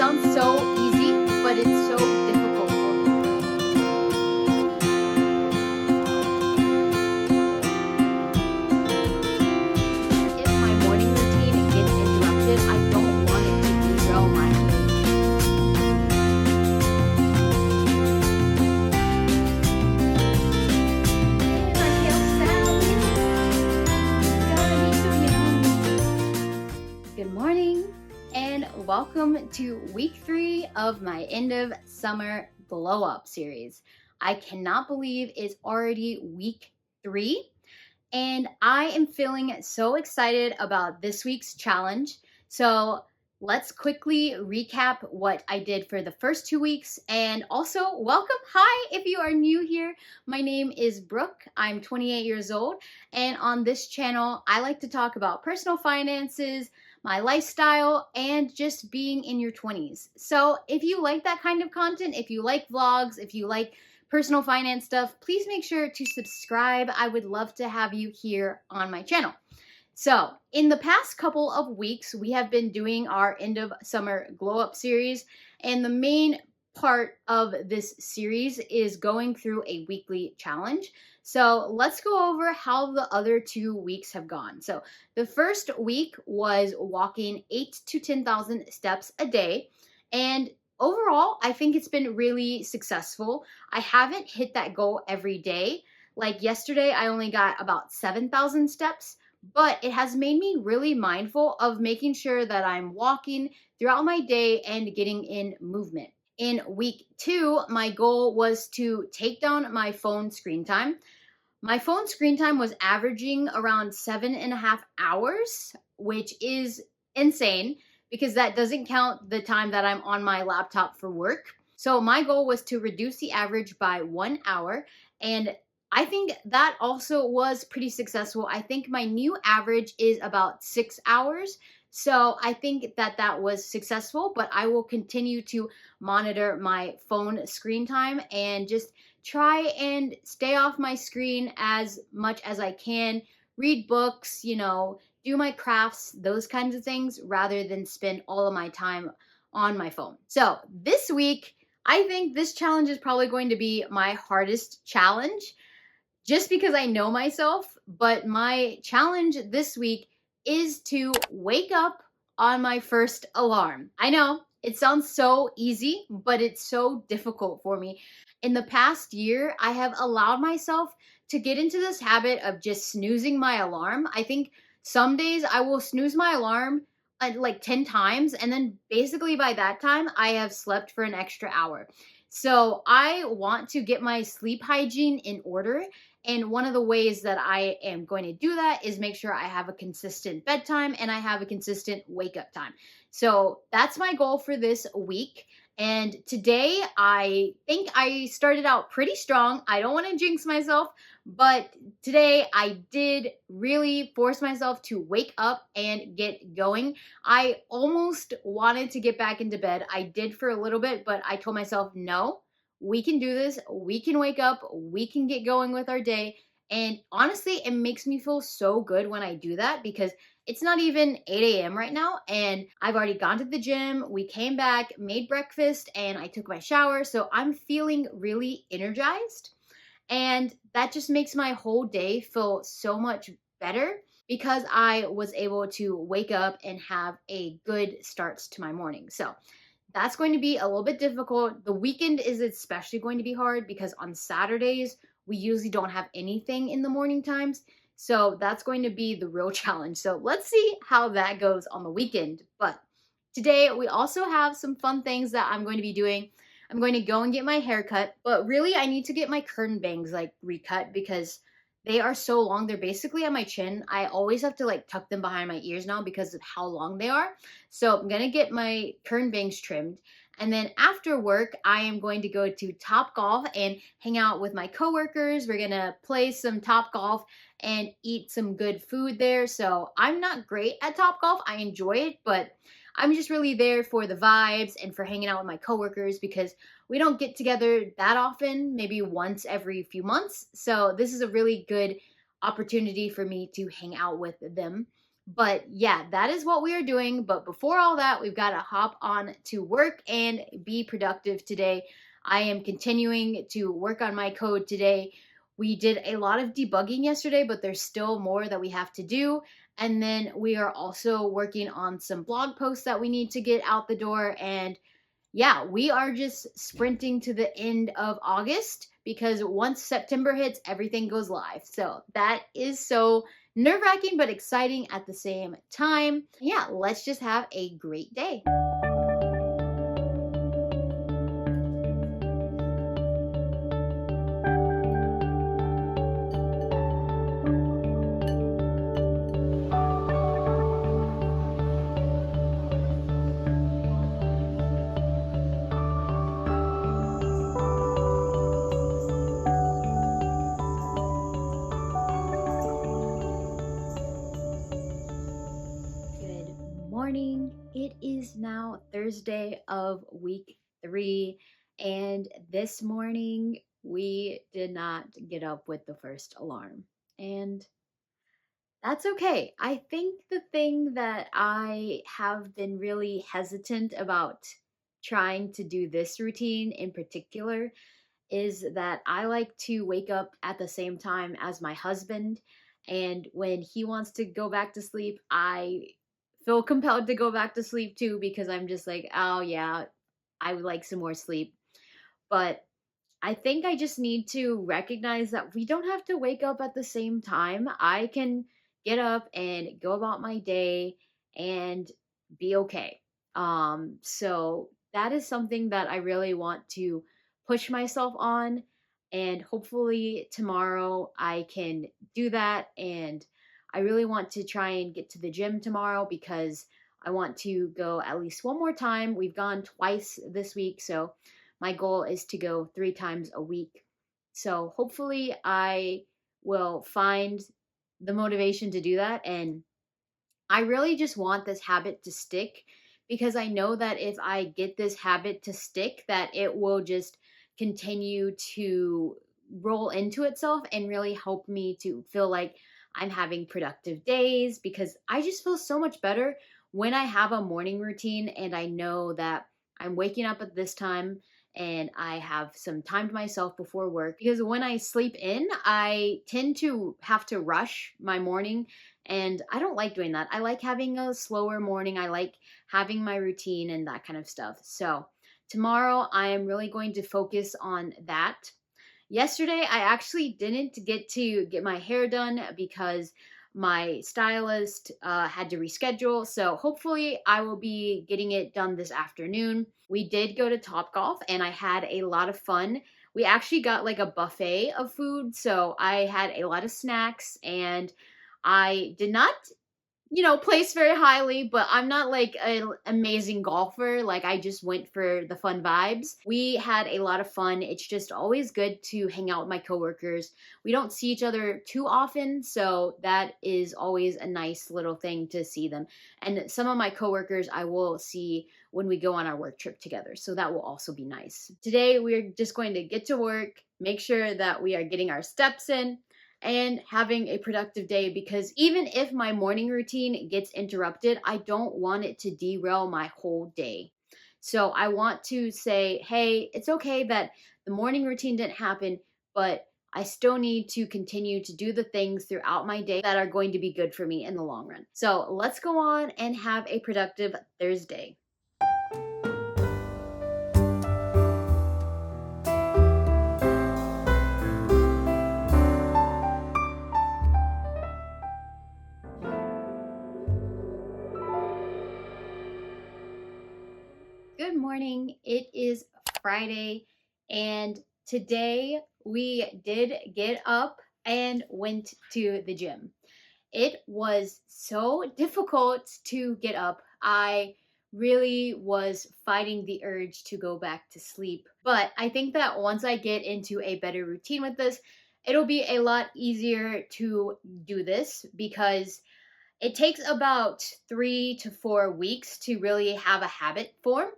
sounds so easy, but it's so difficult for me. If my morning routine gets interrupted, I don't want it to derail my mood. Good morning and welcome to week 3 of my end of summer glow up series. I cannot believe it's already week 3 and I am feeling so excited about this week's challenge. So let's quickly recap what I did for the first 2 weeks, and also welcome. Hi, if you are new here, my name is Brooke. I'm 28 years old, and on this channel, I like to talk about personal finances, my lifestyle, and just being in your 20s. So if you like that kind of content, if you like vlogs, if you like personal finance stuff, please make sure to subscribe. I would love to have you here on my channel. So in the past couple of weeks, we have been doing our end of summer glow up series, and the main part of this series is going through a weekly challenge. So let's go over how the other 2 weeks have gone. So the first week was walking 8 to 10,000 steps a day, and overall, I think it's been really successful. I haven't hit that goal every day. Like yesterday, I only got about 7,000 steps, but it has made me really mindful of making sure that I'm walking throughout my day and getting in movement. In week 2, my goal was to take down my phone screen time. My phone screen time was averaging around 7.5 hours, which is insane because that doesn't count the time that I'm on my laptop for work. So my goal was to reduce the average by 1 hour, and I think that also was pretty successful. I think my new average is about 6 hours. So I think that was successful, but I will continue to monitor my phone screen time and just try and stay off my screen as much as I can, read books, do my crafts, those kinds of things, rather than spend all of my time on my phone. So this week, I think this challenge is probably going to be my hardest challenge just because I know myself, but my challenge this week is to wake up on my first alarm. I know it sounds so easy, but it's so difficult for me. In the past year, I have allowed myself to get into this habit of just snoozing my alarm. I think some days I will snooze my alarm like 10 times, and then basically by that time, I have slept for an extra hour. So I want to get my sleep hygiene in order. And one of the ways that I am going to do that is make sure I have a consistent bedtime and I have a consistent wake up time. So that's my goal for this week. And today, I think I started out pretty strong. I don't want to jinx myself, but today I did really force myself to wake up and get going. I almost wanted to get back into bed. I did for a little bit, but I told myself, no, we can do this. We can wake up. We can get going with our day. And honestly, it makes me feel so good when I do that because it's not even 8 a.m. right now, and I've already gone to the gym. We came back, made breakfast, and I took my shower. So I'm feeling really energized. And that just makes my whole day feel so much better because I was able to wake up and have a good start to my morning. So that's going to be a little bit difficult. The weekend is especially going to be hard because on Saturdays, we usually don't have anything in the morning times. So that's going to be the real challenge. So let's see how that goes on the weekend. But today we also have some fun things that I'm going to be doing. I'm going to go and get my hair cut, but really I need to get my curtain bangs recut because they are so long. They're basically at my chin. I always have to tuck them behind my ears now because of how long they are. So I'm going to get my curtain bangs trimmed. And then after work, I am going to go to Topgolf and hang out with my coworkers. We're going to play some Topgolf and eat some good food there. So I'm not great at Topgolf. I enjoy it, but I'm just really there for the vibes and for hanging out with my coworkers because we don't get together that often, maybe once every few months. So this is a really good opportunity for me to hang out with them. But yeah, that is what we are doing. But before all that, we've got to hop on to work and be productive today. I am continuing to work on my code today. We did a lot of debugging yesterday, but there's still more that we have to do. And then we are also working on some blog posts that we need to get out the door. And yeah, we are just sprinting to the end of August because once September hits, everything goes live. So that is so nerve wracking, but exciting at the same time. Yeah, let's just have a great day. Good morning. It is now Thursday of week 3, and this morning we did not get up with the first alarm. And that's okay. I think the thing that I have been really hesitant about trying to do this routine in particular is that I like to wake up at the same time as my husband. And when he wants to go back to sleep, I feel compelled to go back to sleep too because I'm just like, oh yeah, I would like some more sleep. But I think I just need to recognize that we don't have to wake up at the same time. I can get up and go about my day and be okay. So that is something that I really want to push myself on, and hopefully tomorrow I can do that. And I really want to try and get to the gym tomorrow because I want to go at least one more time. We've gone twice this week, so my goal is to go 3 times a week. So hopefully I will find the motivation to do that. And I really just want this habit to stick because I know that if I get this habit to stick, that it will just continue to roll into itself and really help me to feel like I'm having productive days because I just feel so much better when I have a morning routine and I know that I'm waking up at this time and I have some time to myself before work because when I sleep in, I tend to have to rush my morning and I don't like doing that. I like having a slower morning. I like having my routine and that kind of stuff. So, tomorrow I am really going to focus on that. Yesterday, I actually didn't get to get my hair done because my stylist had to reschedule. So hopefully, I will be getting it done this afternoon. We did go to Topgolf and I had a lot of fun. We actually got like a buffet of food. So I had a lot of snacks and I did not place very highly, but I'm not like an amazing golfer. Like I just went for the fun vibes. We had a lot of fun. It's just always good to hang out with my coworkers. We don't see each other too often, so that is always a nice little thing to see them. And some of my coworkers I will see when we go on our work trip together. So that will also be nice. Today we're just going to get to work, make sure that we are getting our steps in and having a productive day because even if my morning routine gets interrupted, I don't want it to derail my whole day. So I want to say, hey, it's okay that the morning routine didn't happen, but I still need to continue to do the things throughout my day that are going to be good for me in the long run. So let's go on and have a productive Thursday. Good morning. It is Friday, and today we did get up and went to the gym. It was so difficult to get up. I really was fighting the urge to go back to sleep. But I think that once I get into a better routine with this, it'll be a lot easier to do this because it takes about 3 to 4 weeks to really have a habit form.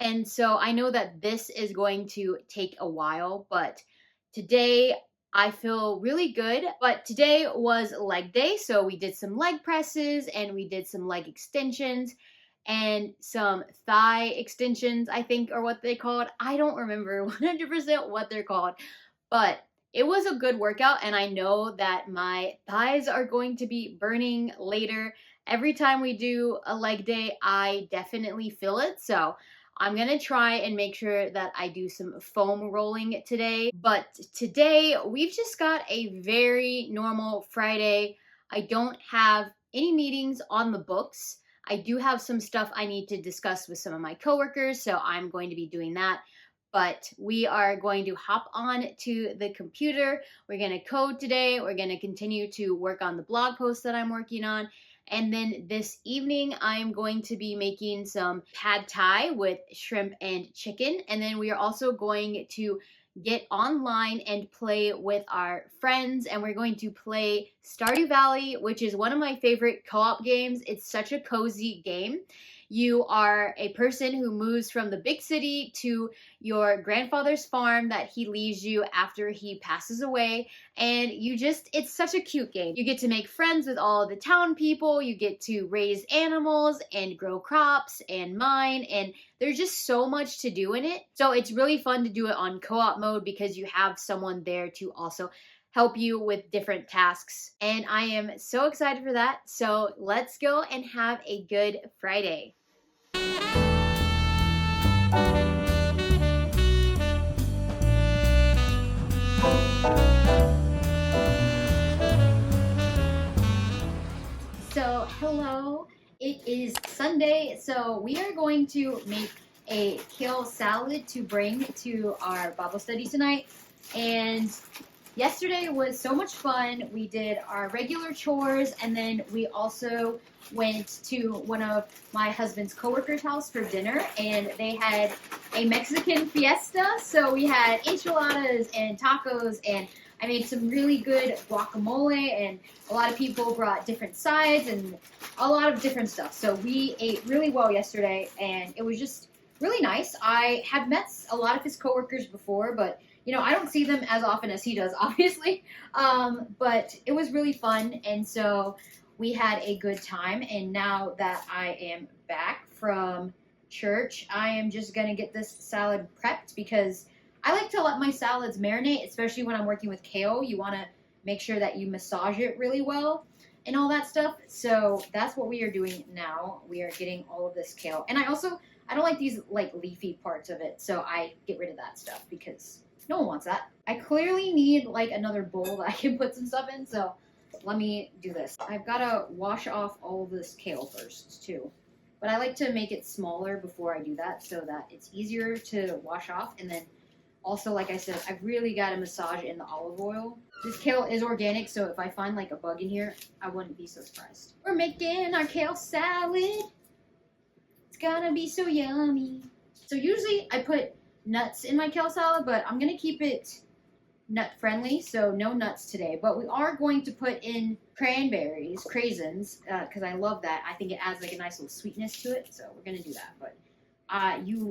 And so I know that this is going to take a while, but today I feel really good, but today was leg day, so we did some leg presses and we did some leg extensions and some thigh extensions, I think are what they called. I don't remember 100% what they're called, but it was a good workout, and I know that my thighs are going to be burning later. Every time we do a leg day, I definitely feel it. So I'm gonna try and make sure that I do some foam rolling today. But today, we've just got a very normal Friday. I don't have any meetings on the books. I do have some stuff I need to discuss with some of my coworkers, so I'm going to be doing that. But we are going to hop on to the computer. We're going to code today. We're going to continue to work on the blog post that I'm working on. And then this evening, I'm going to be making some pad thai with shrimp and chicken. And then we are also going to get online and play with our friends. And we're going to play Stardew Valley, which is one of my favorite co-op games. It's such a cozy game. You are a person who moves from the big city to your grandfather's farm that he leaves you after he passes away, and it's such a cute game. You get to make friends with all of the town people, you get to raise animals and grow crops and mine, and there's just so much to do in it. So it's really fun to do it on co-op mode because you have someone there to also help you with different tasks. And I am so excited for that. So let's go and have a good Friday. So, hello. It is Sunday, so we are going to make a kale salad to bring to our Bible study tonight. And yesterday was so much fun. We did our regular chores, and then we also went to one of my husband's coworkers' house for dinner, and they had a Mexican fiesta. So we had enchiladas and tacos, and I made some really good guacamole, and a lot of people brought different sides and a lot of different stuff. So we ate really well yesterday, and it was just really nice. I have met a lot of his coworkers before, but I don't see them as often as he does, obviously. But it was really fun, and so we had a good time. And now that I am back from church, I am just gonna get this salad prepped because I like to let my salads marinate, especially when I'm working with kale. You want to make sure that you massage it really well and all that stuff. So that's what we are doing now. We are getting all of this kale. And I don't like these like leafy parts of it, so I get rid of that stuff because no one wants that. I clearly need like another bowl that I can put some stuff in, so let me do this. I've got to wash off all of this kale first too. But I like to make it smaller before I do that so that it's easier to wash off. And then also, like I said, I've really got to massage in the olive oil. This kale is organic, so if I find like a bug in here, I wouldn't be so surprised. We're making our kale salad. It's gonna be so yummy. So usually I put nuts in my kale salad, but I'm gonna keep it nut friendly, so no nuts today. But we are going to put in cranberries, craisins, because I love that. I think it adds like a nice little sweetness to it, so we're gonna do that. But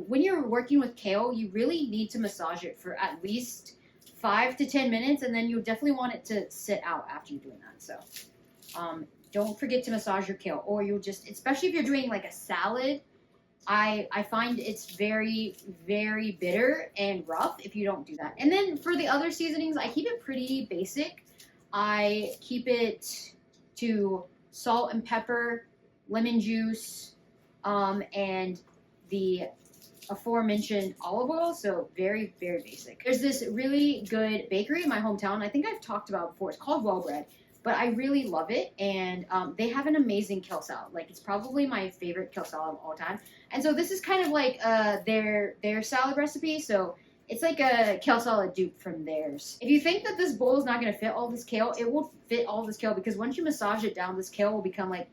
when you're working with kale, you really need to massage it for at least 5 to 10 minutes, and then you definitely want it to sit out after you're doing that. So don't forget to massage your kale, or you'll just, especially if you're doing like a salad, I find it's very, very bitter and rough if you don't do that. And then for the other seasonings, I keep it pretty basic. I keep it to salt and pepper, lemon juice, and the aforementioned olive oil, so very, very basic. There's this really good bakery in my hometown. I think I've talked about it before. It's called Well Bread, but I really love it, and they have an amazing kale salad. Like, it's probably my favorite kale salad of all time. And so this is kind of like their salad recipe, so it's like a kale salad dupe from theirs. If you think that this bowl is not going to fit all this kale, it will fit all this kale, because once you massage it down, this kale will become like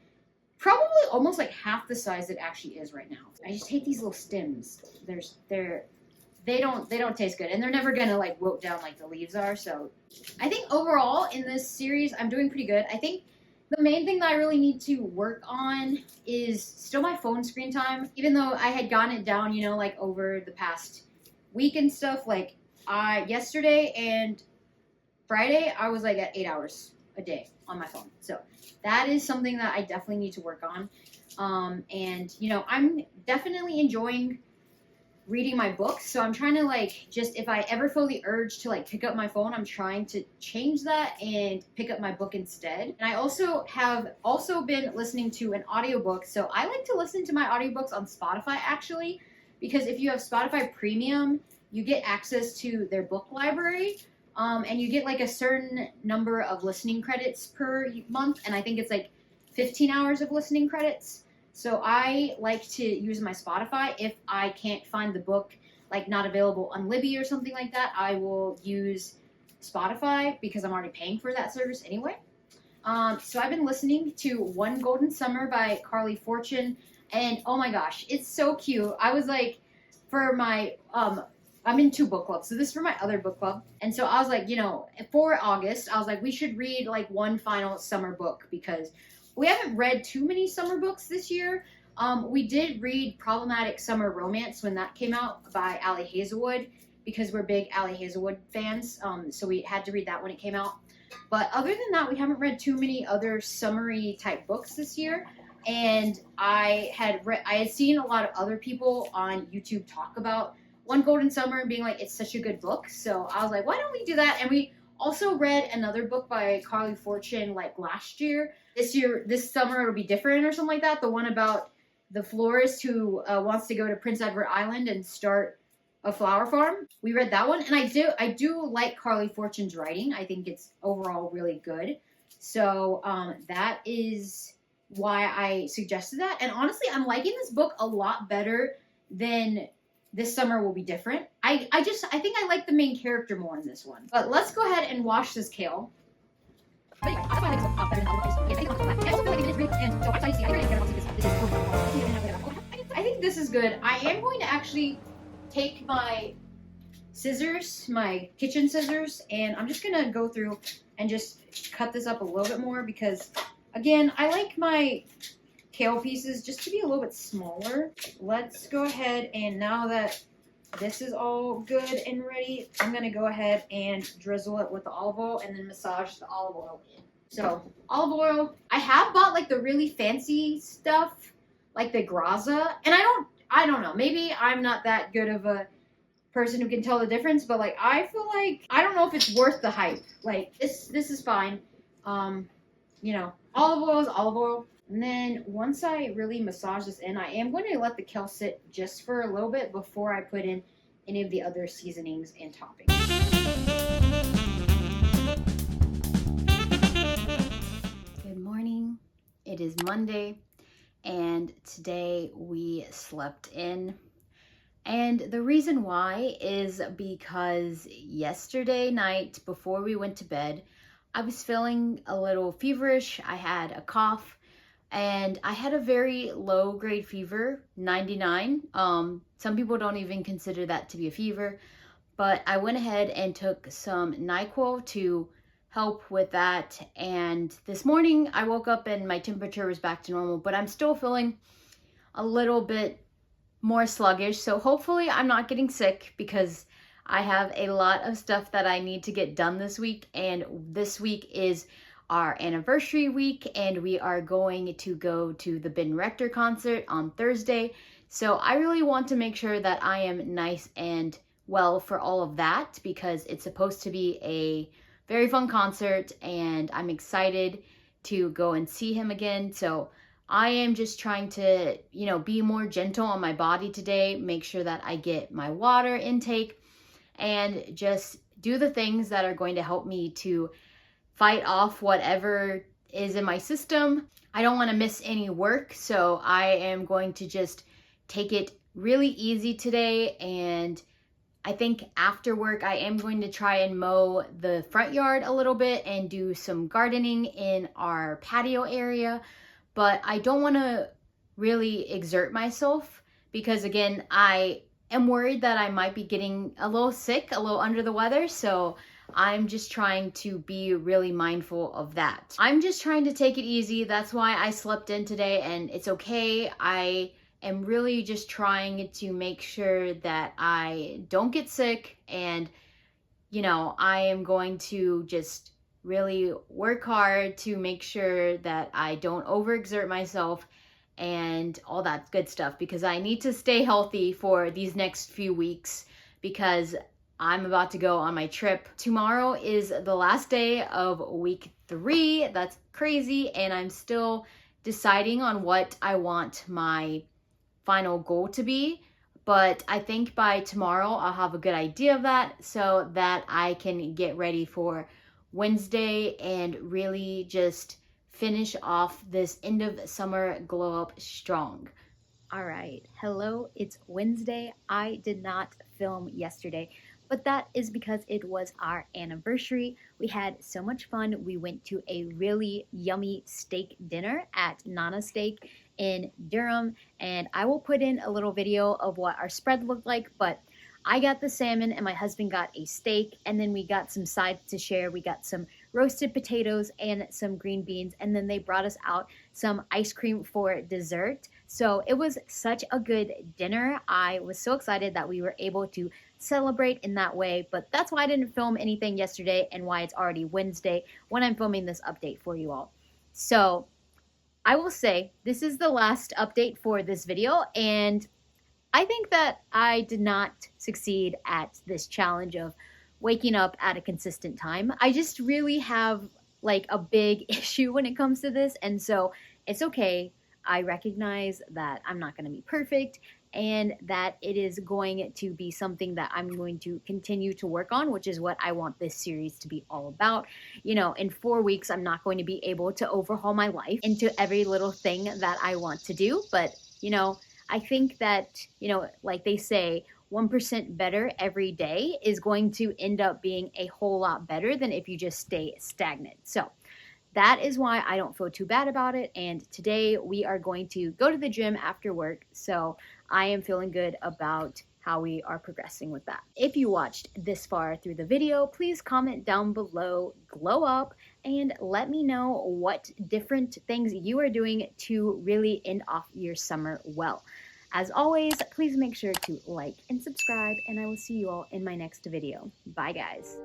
probably almost like half the size it actually is right now. I just hate these little stems. They don't taste good, and they're never gonna like wilt down like the leaves are. So I think overall in this series I'm doing pretty good. I think the main thing that I really need to work on is still my phone screen time. Even though I had gotten it down, like over the past week and stuff, like yesterday and Friday, I was like at 8 hours a day on my phone. So that is something that I definitely need to work on. And, you know, I'm definitely enjoying reading my books. So I'm trying to like, just if I ever feel the urge to like pick up my phone, I'm trying to change that and pick up my book instead. And I also have been listening to an audiobook. So I like to listen to my audiobooks on Spotify actually, because if you have Spotify Premium, you get access to their book library. And you get like a certain number of listening credits per month. And I think it's like 15 hours of listening credits. So I like to use my Spotify. If I can't find the book, like not available on Libby or something like that, I will use Spotify because I'm already paying for that service anyway. So I've been listening to One Golden Summer by Carly Fortune, and oh my gosh, it's so cute. I was like, for my, I'm in 2 book clubs, so this is for my other book club. And so I was like, you know, for August, I was like, we should read like one final summer book because we haven't read too many summer books this year. We did read Problematic Summer Romance when that came out by Allie Hazelwood because we're big Allie Hazelwood fans. So we had to read that when it came out. But other than that, we haven't read too many other summery type books this year. And I had seen a lot of other people on YouTube talk about One Golden Summer and being like, it's such a good book. So I was like, why don't we do that? And we also read another book by Carly Fortune like last year. This summer it'll be different or something like that. The one about the florist who wants to go to Prince Edward Island and start a flower farm. We read that one, and I do like Carly Fortune's writing. I think it's overall really good. So that is why I suggested that. And honestly, I'm liking this book a lot better than This Summer Will Be Different. I think I like the main character more in this one. But let's go ahead and wash this kale. I think this is good. I am going to actually take my scissors, my kitchen scissors, and I'm just gonna go through and just cut this up a little bit more because, again, I like my kale pieces just to be a little bit smaller. Let's go ahead, and now that this is all good and ready, I'm gonna go ahead and drizzle it with the olive oil and then massage the olive oil in. So olive oil, I have bought like the really fancy stuff, like the Graza, and I don't know, maybe I'm not that good of a person who can tell the difference, but like I feel like I don't know if it's worth the hype. Like this is fine. You know, olive oil is olive oil. And then once I really massage this in, I am going to let the kale sit just for a little bit before I put in any of the other seasonings and toppings. Good morning. It is Monday, and today we slept in. And the reason why is because yesterday night before we went to bed, I was feeling a little feverish. I had a cough. And I had a very low grade fever, 99. Some people don't even consider that to be a fever, but I went ahead and took some NyQuil to help with that. And this morning I woke up and my temperature was back to normal, but I'm still feeling a little bit more sluggish. So hopefully I'm not getting sick because I have a lot of stuff that I need to get done this week. And this week is our anniversary week, and we are going to go to the Ben Rector concert on Thursday. So I really want to make sure that I am nice and well for all of that because it's supposed to be a very fun concert and I'm excited to go and see him again. So I am just trying to, you know, be more gentle on my body today, make sure that I get my water intake and just do the things that are going to help me to fight off whatever is in my system. I don't want to miss any work, so I am going to just take it really easy today. And I think after work, I am going to try and mow the front yard a little bit and do some gardening in our patio area. But I don't want to really exert myself because, again, I am worried that I might be getting a little sick, a little under the weather. So I'm just trying to be really mindful of that. I'm just trying to take it easy. That's why I slept in today, and it's okay. I am really just trying to make sure that I don't get sick and I am going to just really work hard to make sure that I don't overexert myself and all that good stuff, because I need to stay healthy for these next few weeks because I'm about to go on my trip. Tomorrow is the last day of week 3. That's crazy, and I'm still deciding on what I want my final goal to be. But I think by tomorrow I'll have a good idea of that so that I can get ready for Wednesday and really just finish off this end of summer glow up strong. All right, hello, it's Wednesday. I did not film yesterday, but that is because it was our anniversary. We had so much fun. We went to a really yummy steak dinner at Nana Steak in Durham, and I will put in a little video of what our spread looked like, but I got the salmon and my husband got a steak, and then we got some sides to share. We got some roasted potatoes and some green beans, and then they brought us out some ice cream for dessert. So it was such a good dinner. I was so excited that we were able to celebrate in that way, but that's why I didn't film anything yesterday and why it's already Wednesday when I'm filming this update for you all. So I will say this is the last update for this video, and I think that I did not succeed at this challenge of waking up at a consistent time. I just really have like a big issue when it comes to this, and so it's okay. I recognize that I'm not going to be perfect and that it is going to be something that I'm going to continue to work on, which is what I want this series to be all about. In 4 weeks, I'm not going to be able to overhaul my life into every little thing that I want to do, but I think that, like they say, 1% better every day is going to end up being a whole lot better than if you just stay stagnant. So that is why I don't feel too bad about it. And today we are going to go to the gym after work. So I am feeling good about how we are progressing with that. If you watched this far through the video, please comment down below, glow up, and let me know what different things you are doing to really end off your summer well. As always, please make sure to like and subscribe, and I will see you all in my next video. Bye, guys.